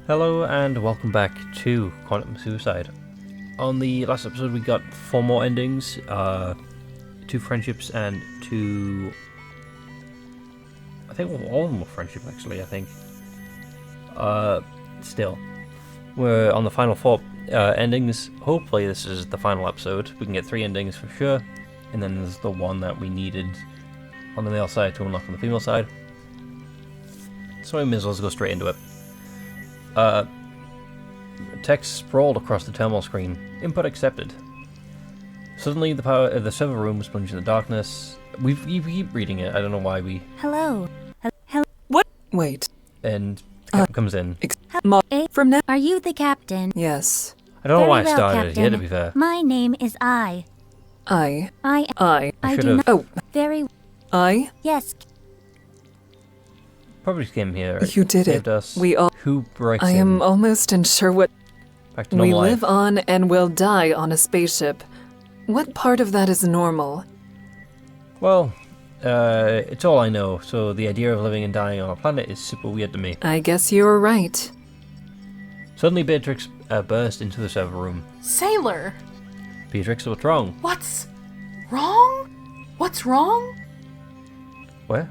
Hello and welcome back to Quantum Suicide. On the last episode we got 4 more endings, 2 friendships and 2... I think all of them were friendship actually, I think. Still. We're on the final 4 endings. Hopefully this is the final episode. We can get 3 endings for sure. And then there's the one that we needed on the male side to unlock on the female side. So we may as well go straight into it. Text sprawled across the terminal screen. Input accepted. Suddenly, the power of the server room was plunged in the darkness. We keep reading it. I don't know why we. Hello. What? Wait. And the captain comes in. From now. Are you the captain? Yes. I don't know why I Very well, started it here. To Captain. be fair, My name is I. I I I do should've- not. Oh. Very. I. Yes. probably came here. You did saved it. Us. We all. Who breaks I in? am almost unsure what. Back to We normal live life. on and will die on a spaceship. What part of that is normal? Well, it's all I know. So the idea of living and dying on a planet is super weird to me. I guess you're right. Suddenly, Beatrix burst into the server room. Sailor, Beatrix, what's wrong? what's wrong? What's wrong? Where?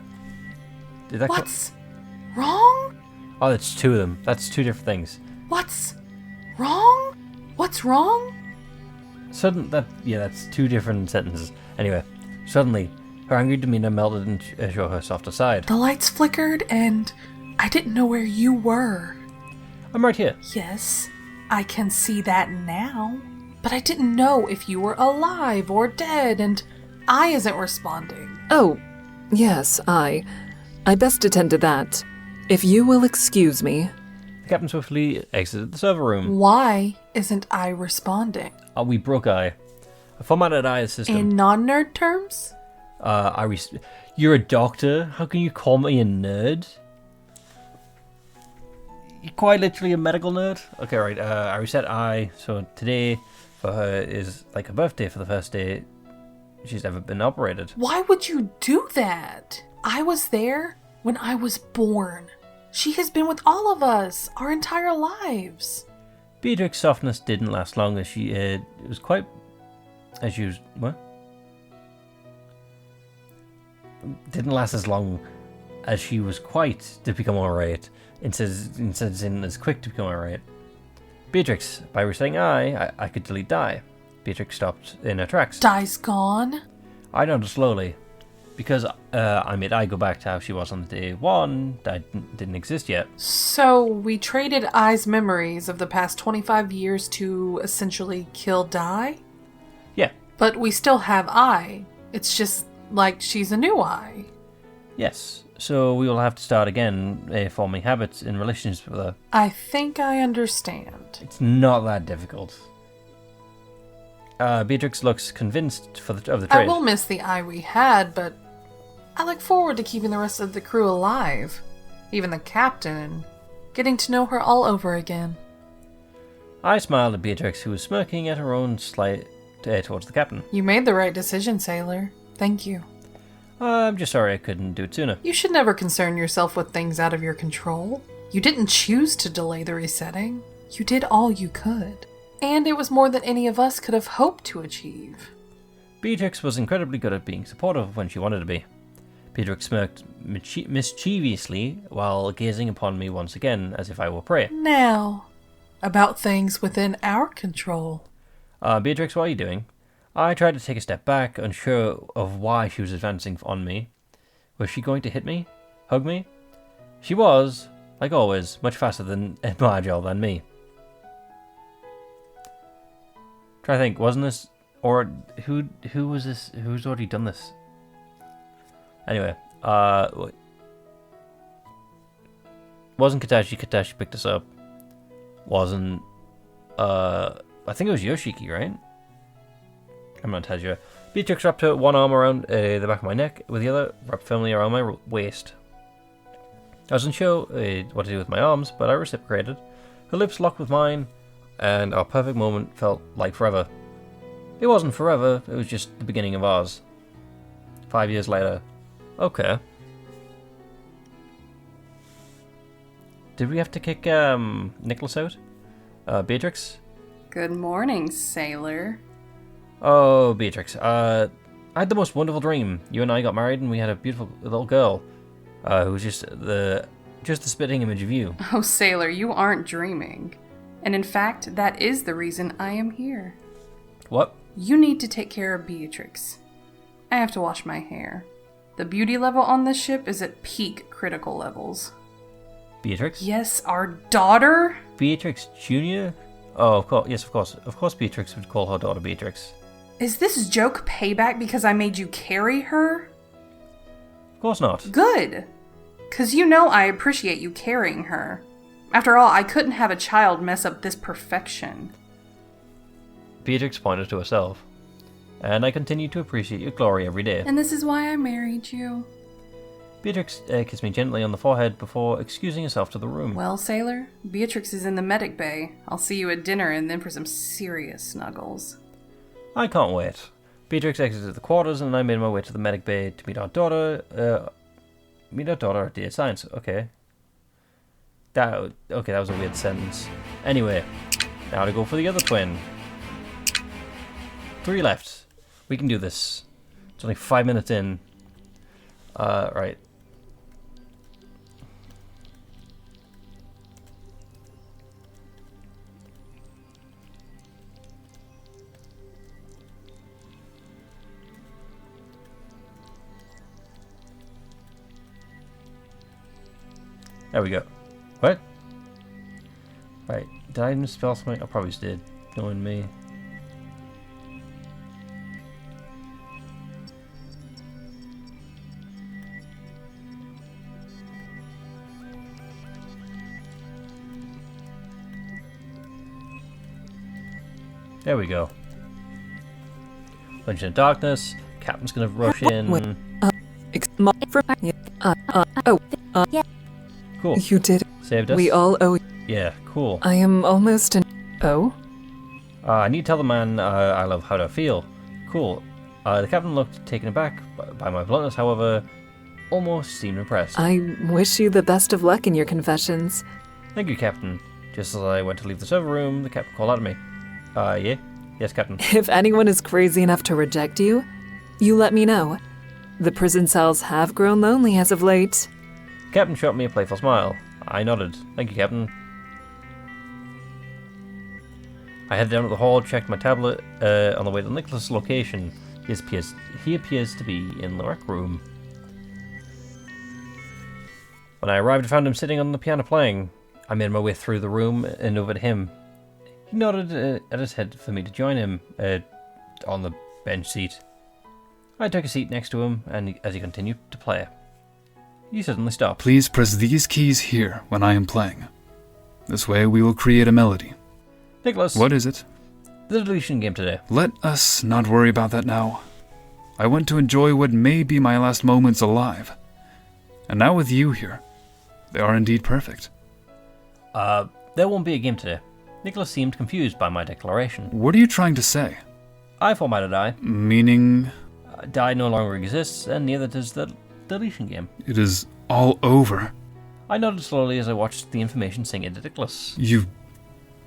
Did that? What's wrong? Oh, that's 2 of them. That's 2 different things. What's wrong? What's wrong? That's 2 different sentences. Anyway, suddenly, her angry demeanor melted and showed her softer side. The lights flickered and I didn't know where you were. I'm right here. Yes, I can see that now. But I didn't know if you were alive or dead and I isn't responding. Oh, yes, I best attend to that. If you will excuse me. The captain swiftly exited the server room. Why isn't I responding? We broke I. A formatted I system. In non-nerd terms? You're a doctor? How can you call me a nerd? You're quite literally a medical nerd? Okay, right. I reset I. So today for her is like a birthday for the first day she's ever been operated. Why would you do that? I was there when I was born. She has been with all of us our entire lives. Beatrix's softness didn't last long as she it was quite as you what? Didn't last as long as she was quite to become alright. Instead as quick to become alright. Beatrix, by resetting I could delete die. Beatrix stopped in her tracks. Die's gone. I nodded slowly. Because I made I go back to how she was on day 1 that didn't exist yet. So we traded I's memories of the past 25 years to essentially kill Die? Yeah. But we still have I. It's just like she's a new I. Yes. So we will have to start again forming habits in relationships with her. I think I understand. It's not that difficult. Beatrix looks convinced of the I trade. will miss the I we had, but I look forward to keeping the rest of the crew alive. Even the captain, and getting to know her all over again. I smiled at Beatrix, who was smirking at her own slight towards the captain. You made the right decision, sailor. Thank you. I'm just sorry I couldn't do it sooner. You should never concern yourself with things out of your control. You didn't choose to delay the resetting. You did all you could. And it was more than any of us could have hoped to achieve. Beatrix was incredibly good at being supportive when she wanted to be. Beatrix smirked mischievously while gazing upon me once again as if I were prey. Now, about things within our control. Beatrix, what are you doing? I tried to take a step back, unsure of why she was advancing on me. Was she going to hit me? Hug me? She was, like always, much faster and more agile than me. Try to think, wasn't this... Or who was this? Who's already done this? Anyway, wasn't Katashi. Katashi picked us up. Wasn't, I think it was Yoshiki, right? I'm not entirely sure. Beatrix wrapped her one arm around the back of my neck, with the other wrapped firmly around my waist. I wasn't sure what to do with my arms, but I reciprocated. Her lips locked with mine, and our perfect moment felt like forever. It wasn't forever, it was just the beginning of ours. 5 years later. Okay. did we have to kick Nicholas out? Beatrix? Good morning, sailor. Oh, Beatrix. I had the most wonderful dream. You and I got married, and we had a beautiful little girl, who was just the spitting image of you. Oh, sailor, you aren't dreaming. And in fact, that is the reason I am here. What? You need to take care of Beatrix. I have to wash my hair. The beauty level on this ship is at peak critical levels. Beatrix? Yes, our daughter? Beatrix Jr.? Oh, of course. Yes, of course. Of course Beatrix would call her daughter Beatrix. Is this joke payback because I made you carry her? Of course not. Good. 'Cause you know I appreciate you carrying her. After all, I couldn't have a child mess up this perfection. Beatrix pointed to herself. And I continue to appreciate your glory every day. And this is why I married you. Beatrix kissed me gently on the forehead before excusing herself to the room. Well, sailor, Beatrix is in the medic bay. I'll see you at dinner and then for some serious snuggles. I can't wait. Beatrix exited the quarters and I made my way to the medic bay to meet our daughter. At Dear Science. Okay. That was a weird sentence. Anyway, now to go for the other twin. 3 left. We can do this. It's only 5 minutes in. Right. There we go. What? Right. Did I misspell something? I probably did. Knowing me. There we go. Lunch in darkness. Captain's gonna rush in. Cool. You did. Saved us. We all owe. Yeah, cool. I am almost an. Oh? I need to tell the man I love how to feel. Cool. The captain looked taken aback by my bluntness, however, almost seemed impressed. I wish you the best of luck in your confessions. Thank you, Captain. Just as I went to leave the server room, the captain called out at me. Yeah? Yes, Captain. If anyone is crazy enough to reject you, you let me know. The prison cells have grown lonely as of late. Captain shot me a playful smile. I nodded. Thank you, Captain. I headed down to the hall, checked my tablet on the way to Nicholas' location. He appears to be in the rec room. When I arrived, I found him sitting on the piano playing. I made my way through the room and over to him. He nodded at his head for me to join him on the bench seat. I took a seat next to him, and as he continued to play, he suddenly stopped. Please press these keys here when I am playing. This way we will create a melody. Nicholas. What is it? The deletion game today. Let us not worry about that now. I want to enjoy what may be my last moments alive. And now with you here, they are indeed perfect. There won't be a game today. Nicholas seemed confused by my declaration. What are you trying to say? I formatted I. Meaning? Die no longer exists, and neither does the deletion game. It is all over. I nodded slowly as I watched the information sink into Nicholas. You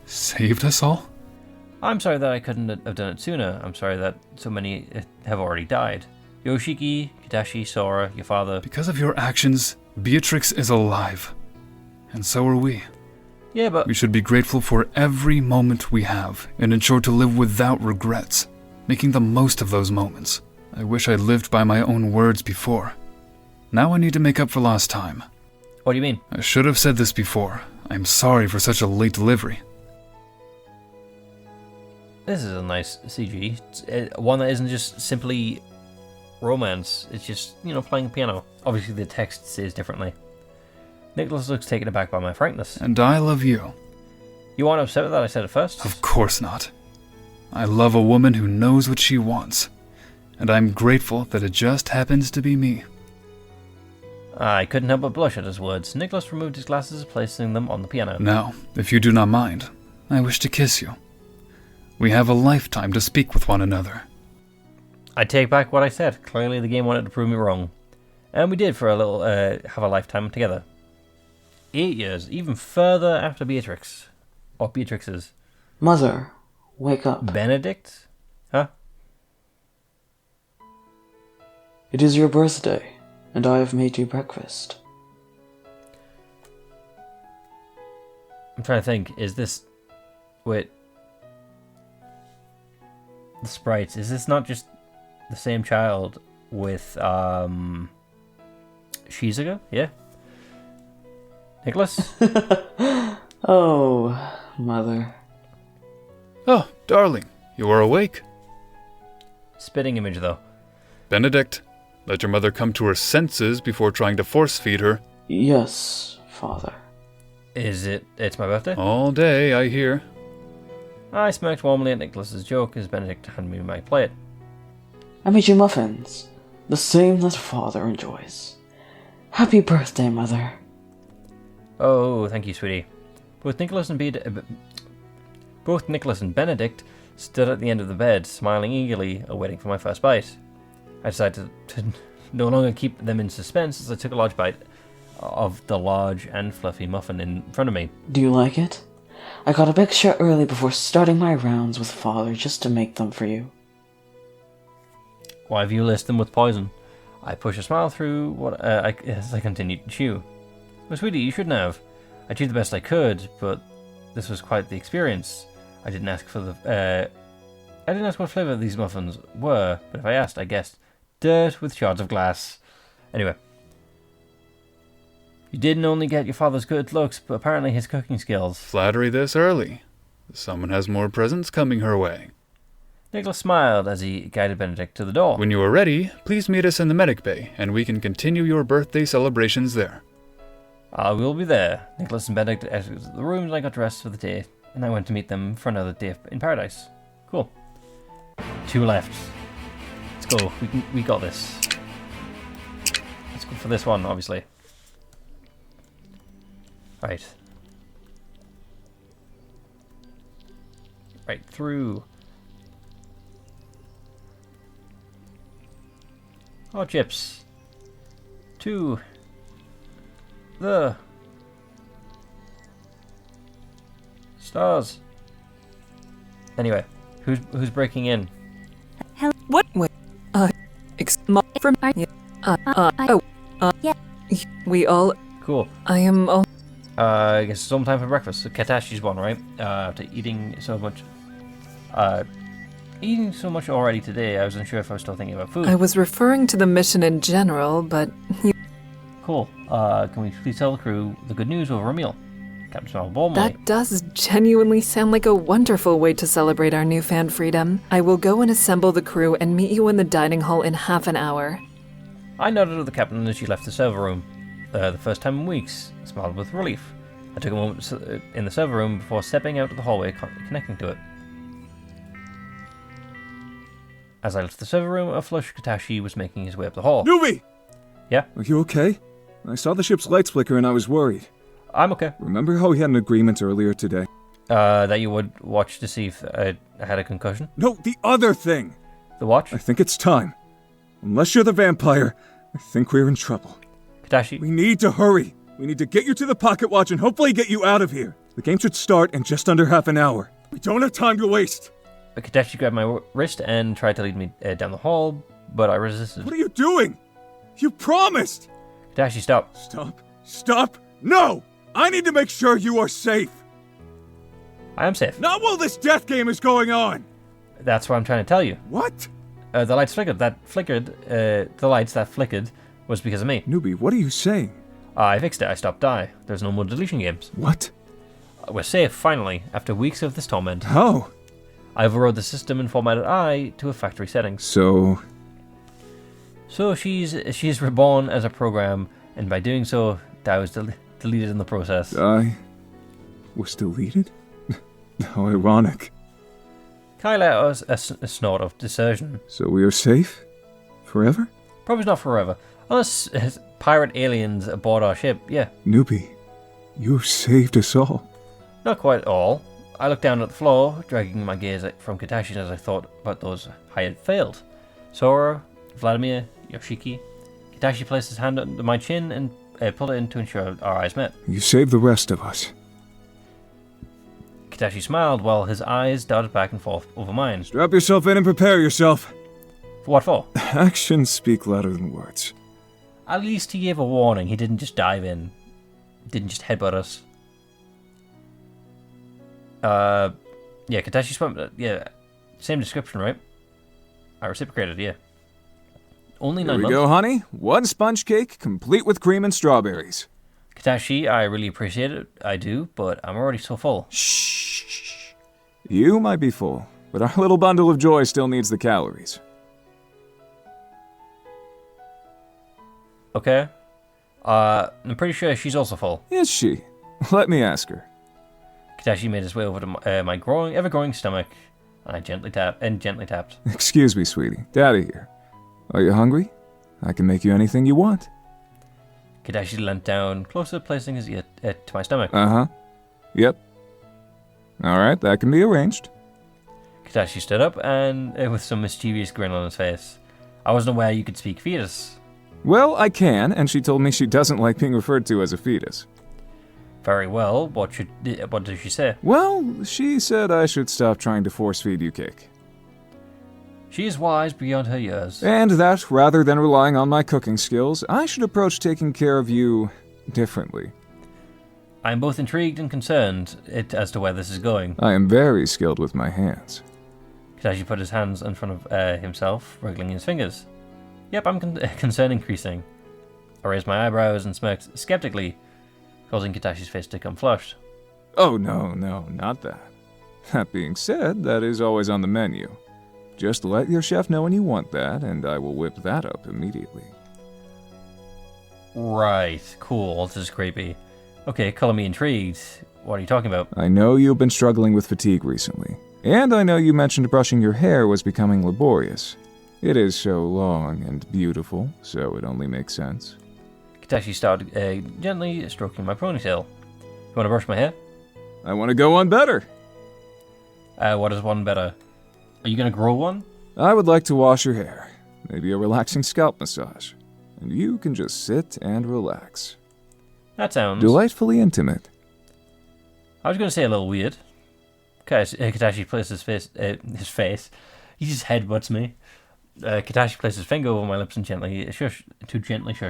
saved us all? I'm sorry that I couldn't have done it sooner. I'm sorry that so many have already died. Yoshiki, Kitashi, Sora, your father. Because of your actions, Beatrix is alive. And so are we. Yeah, but... We should be grateful for every moment we have and ensure to live without regrets, making the most of those moments. I wish I'd lived by my own words before. Now I need to make up for lost time. What do you mean? I should have said this before. I'm sorry for such a late delivery. This is a nice CG. One that isn't just simply romance. It's just, playing piano. Obviously the text says differently. Nicholas looks taken aback by my frankness. And I love you. You aren't upset with that I said it first? Of course not. I love a woman who knows what she wants. And I'm grateful that it just happens to be me. I couldn't help but blush at his words. Nicholas removed his glasses, placing them on the piano. Now, if you do not mind, I wish to kiss you. We have a lifetime to speak with one another. I take back what I said. Clearly the game wanted to prove me wrong. And we did for a little, have a lifetime together. 8 years, even further after Beatrix. Or Beatrix's. Mother, wake up. Benedict? Huh? It is your birthday, and I have made you breakfast. I'm trying to think, is this... Wait. The sprites, is this not just the same child with, Shizuka? Yeah? Nicholas? Oh, Mother. Oh, darling, you are awake. Spitting image, though. Benedict, let your mother come to her senses before trying to force-feed her. Yes, Father. It's my birthday? All day, I hear. I smirked warmly at Nicholas's joke as Benedict handed me my plate. I made you muffins, the same that Father enjoys. Happy birthday, Mother. Oh, thank you, sweetie. Both Nicholas and Benedict stood at the end of the bed, smiling eagerly, awaiting for my first bite. I decided to no longer keep them in suspense as I took a large bite of the large and fluffy muffin in front of me. Do you like it? I got up extra early before starting my rounds with Father just to make them for you. Why have you laced them with poison? I pushed a smile through as I continued to chew. Well, sweetie, you shouldn't have. I chewed the best I could, but this was quite the experience. I didn't ask what flavour these muffins were, but if I asked, I guessed dirt with shards of glass. Anyway. You didn't only get your father's good looks, but apparently his cooking skills. Flattery this early. Someone has more presents coming her way. Nicholas smiled as he guided Benedict to the door. When you are ready, please meet us in the medic bay, and we can continue your birthday celebrations there. I will be there. Nicholas and Benedict exited the room and I got dressed for the day, and I went to meet them for another day in paradise. Cool. 2 left. Let's go. We got this. Let's go for this one, obviously. Right. Right through. Oh, chips. To the stars. Anyway, who's breaking in? What? Wait. From Yeah. We all. Cool. I am all. I guess it's almost time for breakfast. So Katashi's one, right? After eating so much. Eating so much already today, I wasn't sure if I was still thinking about food. I was referring to the mission in general, but Cool. Can we please tell the crew the good news over a meal? Captain smiled warmly. that does genuinely sound like a wonderful way to celebrate our newfound freedom. I will go and assemble the crew and meet you in the dining hall in half an hour. I nodded at the captain as she left the server room. The first time in weeks, I smiled with relief. I took a moment in the server room before stepping out of the hallway connecting to it. As I left the server room, a flushed Katashi was making his way up the hall. Newbie! Yeah? Are you okay? I saw the ship's lights flicker and I was worried. I'm okay. Remember how we had an agreement earlier today? That you would watch to see if I had a concussion? No, the other thing! The watch? I think it's time. Unless you're the vampire, I think we're in trouble. Katashi? We need to hurry. We need to get you to the pocket watch and hopefully get you out of here. The game should start in just under half an hour. We don't have time to waste. Katashi grabbed my wrist and tried to lead me down the hall, but I resisted. What are you doing? You promised! Katashi, stop. Stop. Stop. No! I need to make sure you are safe. I am safe. Not while this death game is going on. That's what I'm trying to tell you. What? The lights flickered. The lights that flickered was because of me. Newbie, what are you saying? I fixed it. I stopped die. There's no more deletion games. What? We're safe, finally, after weeks of this torment. How? I overrode the system and formatted I to a factory settings. So she's reborn as a program, and by doing so, Dai was deleted in the process. I was deleted? How ironic. Kai let out a snort of desertion. So we are safe? Forever? Probably not forever. Unless pirate aliens aboard our ship, yeah. Newbie, you saved us all. Not quite all. I looked down at the floor, dragging my gaze from Katashi as I thought about those I had failed. Sora, Vladimir, Yoshiki. Katashi placed his hand under my chin and pulled it in to ensure our eyes met. You saved the rest of us. Katashi smiled while his eyes darted back and forth over mine. Strap yourself in and prepare yourself. For what for? Actions speak louder than words. At least he gave a warning. He didn't just dive in. Didn't just headbutt us. Yeah, Katashi swam. Yeah, same description, right? I reciprocated, yeah. Only 9 Here we months. go, honey. 1 sponge cake, complete with cream and strawberries. Katashi, I really appreciate it. I do, but I'm already so full. Shh. You might be full, but our little bundle of joy still needs the calories. Okay. I'm pretty sure she's also full. Is she? Let me ask her. Katashi made his way over to my ever-growing stomach, and I gently tapped. Excuse me, sweetie. Daddy here. Are you hungry? I can make you anything you want. Katashi leant down, closer, placing his ear to my stomach. Uh-huh. Yep. Alright, that can be arranged. Katashi stood up, and with some mischievous grin on his face. I wasn't aware you could speak fetus. Well, I can, and she told me she doesn't like being referred to as a fetus. Very well. What did she say? Well, she said I should stop trying to force-feed you cake. She is wise beyond her years. And that, rather than relying on my cooking skills, I should approach taking care of you differently. I am both intrigued and concerned as to where this is going. I am very skilled with my hands. Katashi put his hands in front of himself, wriggling his fingers. Yep, I'm concern increasing. I raised my eyebrows and smirked skeptically, causing Katashi's face to come flushed. Oh, no, not that. That being said, that is always on the menu. Just let your chef know when you want that, and I will whip that up immediately. Right, cool, this is creepy. Okay, color me intrigued. What are you talking about? I know you've been struggling with fatigue recently, and I know you mentioned brushing your hair was becoming laborious. It is so long and beautiful, so it only makes sense. Katashi started gently stroking my ponytail. You want to brush my hair? I want to go on better. What is one better? Are you going to grow one? I would like to wash your hair. Maybe a relaxing scalp massage. And you can just sit and relax. That sounds... Delightfully intimate. I was going to say a little weird. Katashi places his face. He just headbutts me. Katashi places his finger over my lips and gently shush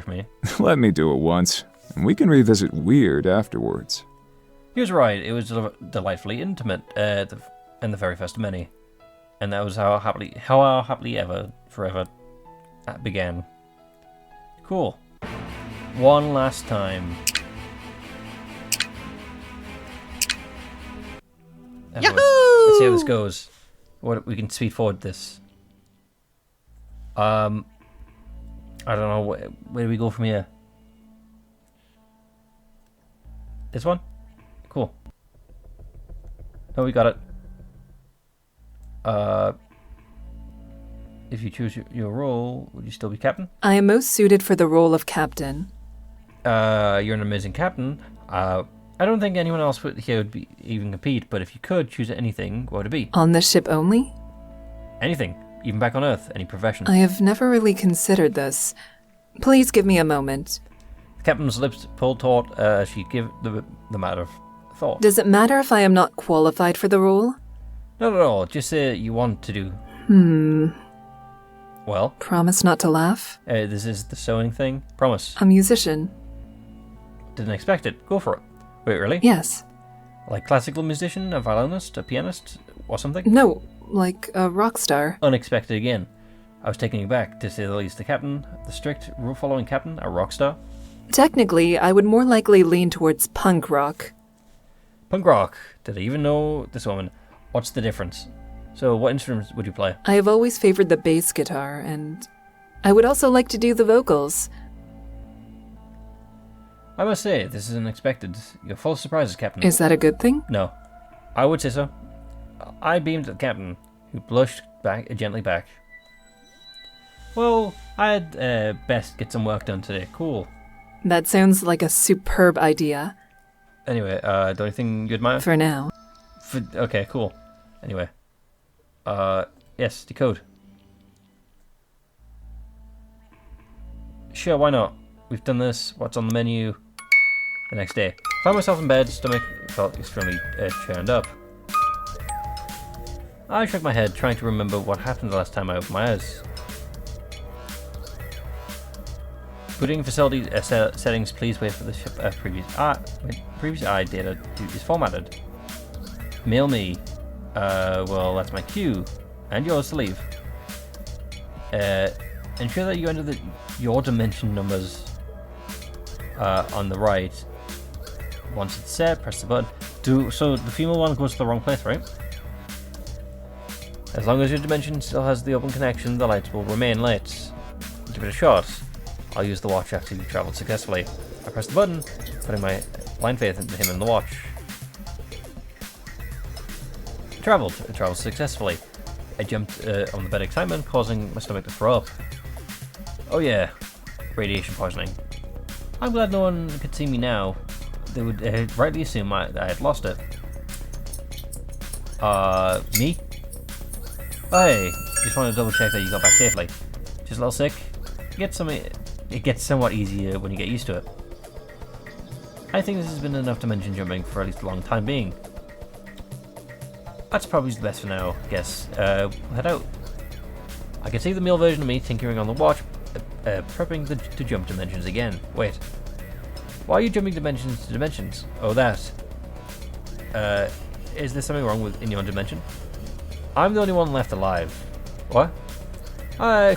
me. Let me do it once, and we can revisit weird afterwards. He was right. It was delightfully intimate, and the very first of many. And that was how our happily ever forever began. Cool. One last time. Yahoo! Let's see how this goes. We can speed forward this. I don't know, where do we go from here? This one? Cool. Oh, we got it. If you choose your role, would you still be captain? I am most suited for the role of captain. You're an amazing captain. I don't think anyone else here would even compete, but if you could choose anything, what would it be? On this ship only? Anything. Even back on Earth, any profession. I have never really considered this. Please give me a moment. The captain's lips pulled taut as she gave the matter of thought. Does it matter if I am not qualified for the role? Not at all. Just say you want to do. Well? Promise not to laugh? This is the sewing thing. Promise. A musician. Didn't expect it. Go for it. Wait, really? Yes. Like classical musician, a violinist, a pianist, or something? No, like a rock star. Unexpected again. I was taken aback, to say the least. The captain, the strict rule-following captain, a rock star? Technically, I would more likely lean towards punk rock. Punk rock. Did I even know this woman? What's the difference? So, what instruments would you play? I have always favored the bass guitar, and I would also like to do the vocals. I must say, this is unexpected. You're full of surprises, Captain. Is that a good thing? No. I would say so. I beamed at the captain, who blushed gently back. Well, I'd best get some work done today. Cool. That sounds like a superb idea. Anyway, the only thing you'd mind? For now. Okay, cool. Anyway. Yes, decode. Sure, why not? we've done this. What's on the menu? The next day. Found myself in bed, stomach felt extremely churned up. I shook my head, trying to remember what happened the last time I opened my eyes. Putting facility settings, please wait for the ship previous eye data is formatted. Mail me. Well, that's my cue. And yours to leave. Ensure that you enter your dimension numbers on the right. Once it's set, press the button. So the female one goes to the wrong place, right? As long as your dimension still has the open connection, the lights will remain lit. Give it a shot. I'll use the watch after you've traveled successfully. I press the button, putting my blind faith into him and the watch. It traveled successfully. I jumped on the bed in excitement, causing my stomach to throw up. Oh yeah, radiation poisoning. I'm glad no one could see me now. They would rightly assume I had lost it. Me? Oh, hey, just wanted to double check that you got back safely. Just a little sick? It gets somewhat easier when you get used to it. I think this has been enough dimension jumping for at least a long time being. That's probably the best for now, I guess. We'll head out. I can see the male version of me tinkering on the watch, prepping to jump dimensions again. Wait. Why are you jumping dimensions to dimensions? Oh, that. Is there something wrong in your dimension? I'm the only one left alive. What?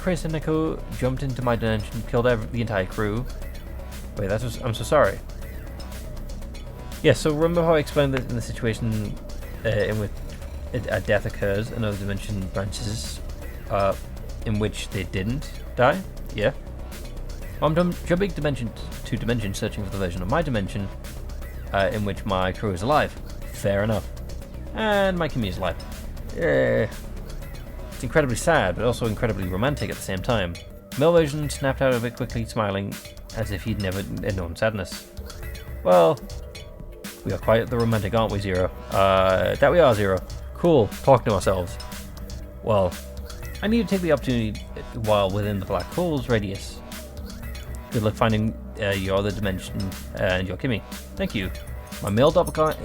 Chris and Nico jumped into my dimension, killed the entire crew. Wait, I'm so sorry. Yeah, so remember how I explained that in the situation in which a death occurs, another dimension branches, in which they didn't die? Yeah. I'm jumping dimension to dimension, searching for the version of my dimension in which my crew is alive. Fair enough. And my Kimmy is alive. It's incredibly sad, but also incredibly romantic at the same time. Male version snapped out of it quickly, smiling as if he'd never known sadness. Well, we are quite the romantic, aren't we, Zero? That we are, Zero. Cool, talking to ourselves. Well, I need to take the opportunity while within the black hole's radius. Good luck finding your other dimension and your Kimmy. Thank you. My male doppelganger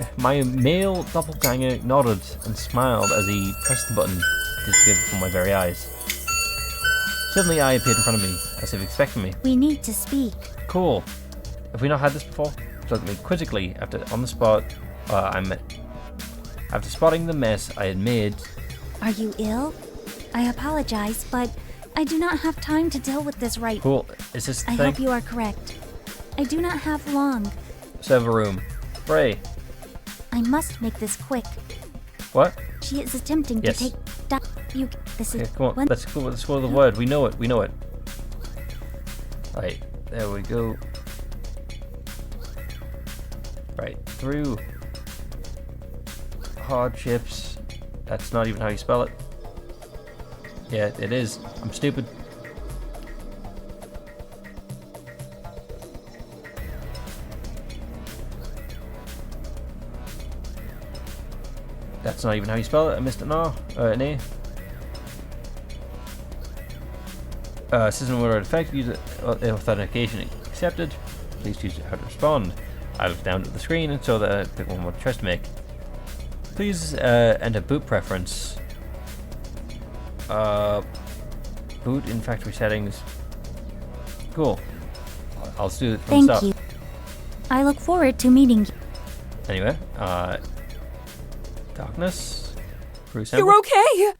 nodded and smiled as he pressed the button to disappear before my very eyes. Suddenly, I appeared in front of me, as if expecting me. We need to speak. Cool. Have we not had this before? She looked at me quizzically after spotting the mess I had made. Are you ill? I apologize, but I do not have time to deal with this right. Cool. Is this the I thing? hope you are correct. I do not have long. Server room. Bray. I must make this quick. What? She is attempting Yes. to take. This is. Okay, come on. Let's go to the word. We know it. Right. There we go. Right. Through. Hardships. That's not even how you spell it. Yeah, it is. I'm stupid. That's not even how you spell it. I missed an R. An A. System word effect. User authentication accepted. Please choose how to respond. I looked down at the screen and saw that I picked one more choice to make. Please enter boot preference. Boot in factory settings. Cool. I'll do it from the Thank start. you. I look forward to meeting you. Anyway, darkness. Crew sample. You're okay!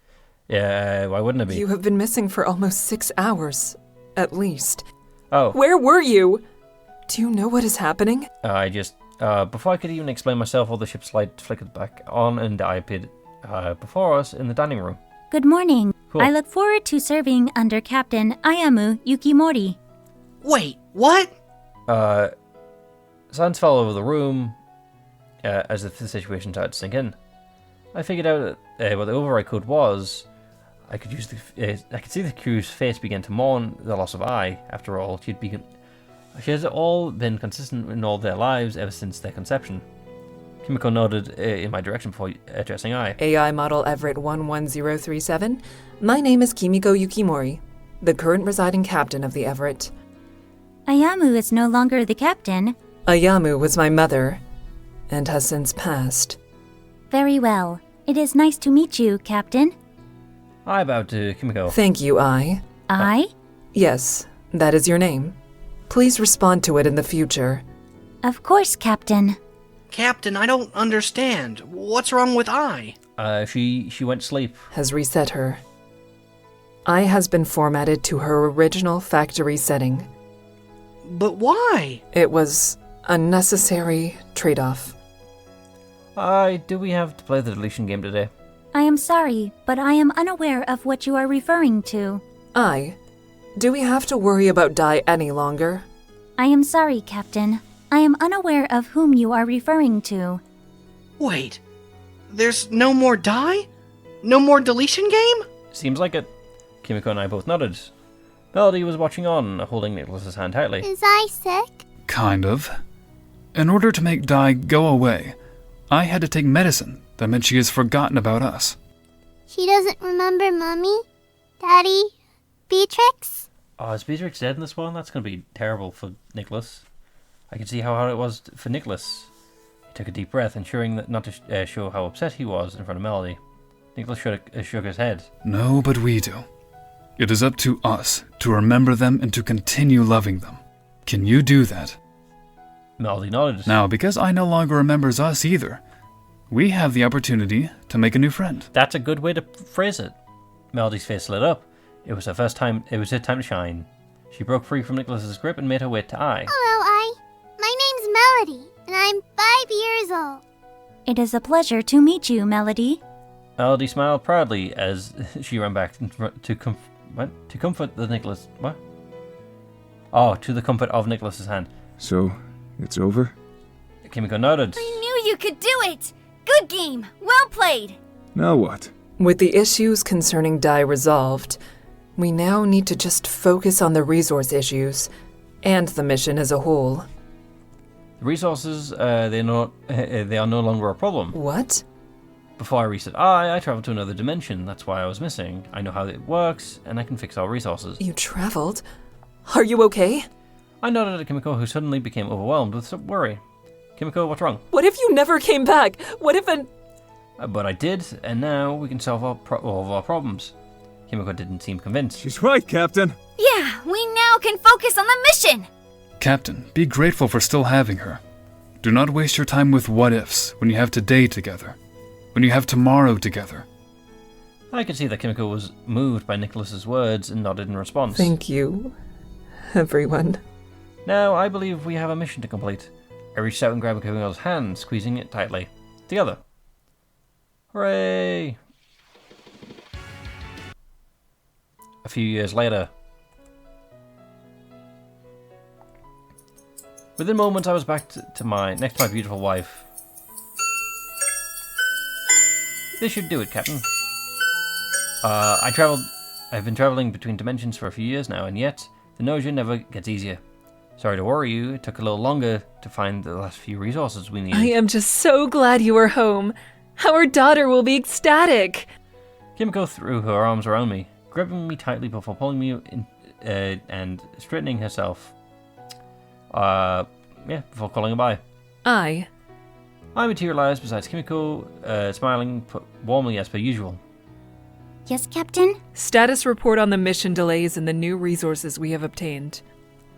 Yeah, why wouldn't it be? You have been missing for almost 6 hours, at least. Oh, Where were you? Do you know what is happening? I just before I could even explain myself, all the ship's light flickered back on, and I appeared before us in the dining room. Good morning. Cool. I look forward to serving under Captain Ayamu Yukimori. Wait, what? Silence fell over the room as if the situation started to sink in. I figured out what the override code was. I could see the crew's face begin to mourn the loss of Ai. After all, she has all been consistent in all their lives ever since their conception. Kimiko nodded in my direction before addressing Ai. AI Model Everett 11037. My name is Kimiko Yukimori, the current residing captain of the Everett. Ayamu is no longer the captain. Ayamu was my mother, and has since passed. Very well. It is nice to meet you, Captain. I bow to Kimiko. Thank you, I. I? Yes, that is your name. Please respond to it in the future. Of course, Captain. Captain, I don't understand. What's wrong with I? She went to sleep. Has reset her. I has been formatted to her original factory setting. But why? It was a necessary trade-off. Do we have to play the deletion game today? I am sorry, but I am unaware of what you are referring to. Do we have to worry about Dai any longer? I am sorry, Captain. I am unaware of whom you are referring to. Wait, there's no more die? No more deletion game? Seems like it. Kimiko and I both nodded. Melody was watching on, holding Nicholas's hand tightly. Is I sick? Kind of. In order to make Dai go away, I had to take medicine that meant she has forgotten about us. She doesn't remember Mommy? Daddy? Beatrix? Oh, is Beatrix dead in this one? That's going to be terrible for Nicholas. I can see how hard it was for Nicholas. He took a deep breath, ensuring that not to show how upset he was in front of Melody. Nicholas shook his head. No, but we do. It is up to us to remember them and to continue loving them. Can you do that? Melody nodded. Now, because I no longer remembers us either, we have the opportunity to make a new friend. That's a good way to phrase it. Melody's face lit up. It was her first time. It was her time to shine. She broke free from Nicholas's grip and made her way to I. Hello, I. My name's Melody, and I'm 5 years old. It is a pleasure to meet you, Melody. Melody smiled proudly as she ran back to comfort the Nicholas. What? Oh, to the comfort of Nicholas's hand. So, it's over? Kimiko nodded. I knew you could do it! Good game! Well played! Now what? With the issues concerning Dai resolved, we now need to just focus on the resource issues and the mission as a whole. The resources, they are no longer a problem. What? Before I reset I traveled to another dimension. That's why I was missing. I know how it works, and I can fix our resources. You traveled? Are you okay? I nodded at Kimiko, who suddenly became overwhelmed with some worry. Kimiko, what's wrong? What if you never came back? What if But I did, and now we can solve all of our problems. Kimiko didn't seem convinced. She's right, Captain. Yeah, we now can focus on the mission! Captain, be grateful for still having her. Do not waste your time with what-ifs when you have today together. When you have tomorrow together. I could see that Kimiko was moved by Nicholas's words and nodded in response. Thank you, everyone. Now, I believe we have a mission to complete. I reached out and grabbed Kimiko's hand, squeezing it tightly. Together. Hooray! A few years later. Within moments, I was back to my beautiful wife. This should do it, Captain. I've been traveling between dimensions for a few years now, and yet the nausea never gets easier. Sorry to worry you, it took a little longer to find the last few resources we needed. I am just so glad you are home. Our daughter will be ecstatic. Kimiko threw her arms around me, gripping me tightly before pulling me in and straightening herself. Before calling goodbye. I materialized beside Kimiko, smiling warmly as per usual. Yes, Captain? Status report on the mission delays and the new resources we have obtained.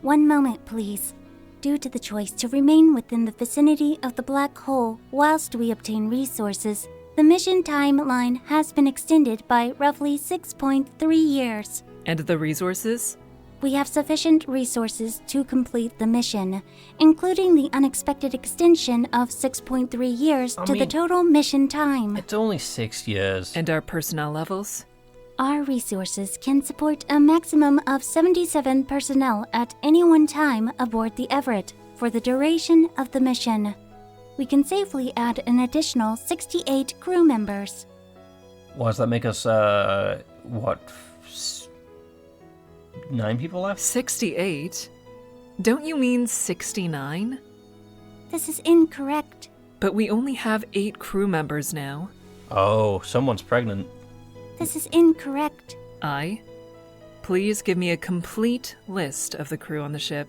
One moment, please. Due to the choice to remain within the vicinity of the black hole whilst we obtain resources, the mission timeline has been extended by roughly 6.3 years. And the resources? We have sufficient resources to complete the mission, including the unexpected extension of 6.3 years to the total mission time. It's only 6 years. And our personnel levels? Our resources can support a maximum of 77 personnel at any one time aboard the Everett for the duration of the mission. We can safely add an additional 68 crew members. What does that make us, 9 people left? 68? Don't you mean 69? This is incorrect. But we only have 8 crew members now. Oh, someone's pregnant. This is incorrect. Please give me a complete list of the crew on the ship.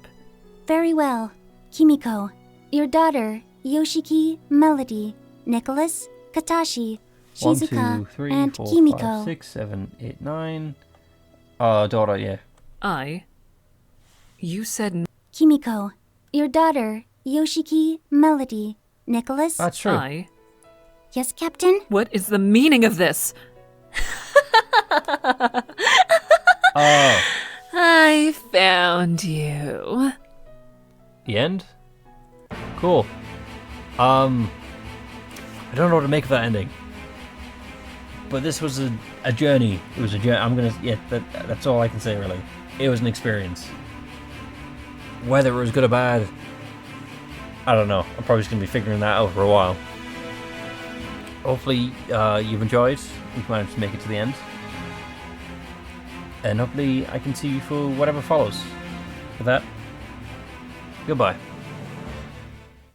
Very well. Kimiko, your daughter, Yoshiki, Melody, Nicholas, Katashi, 1, Shizuka, 2, 3, and 4, Kimiko. 5, 6, 7, 8, 9. Daughter, yeah. You said Kimiko, your daughter, Yoshiki, Melody, Nicholas. That's true. I. Yes, Captain? What is the meaning of this? Oh. I found you. The end? Cool. I don't know what to make of that ending. But this was a journey. It was a journey. That's all I can say, really. It was an experience. Whether it was good or bad, I don't know. I'm probably just going to be figuring that out for a while. Hopefully, you've enjoyed. We've managed to make it to the end. And hopefully, I can see you for whatever follows. With that, goodbye.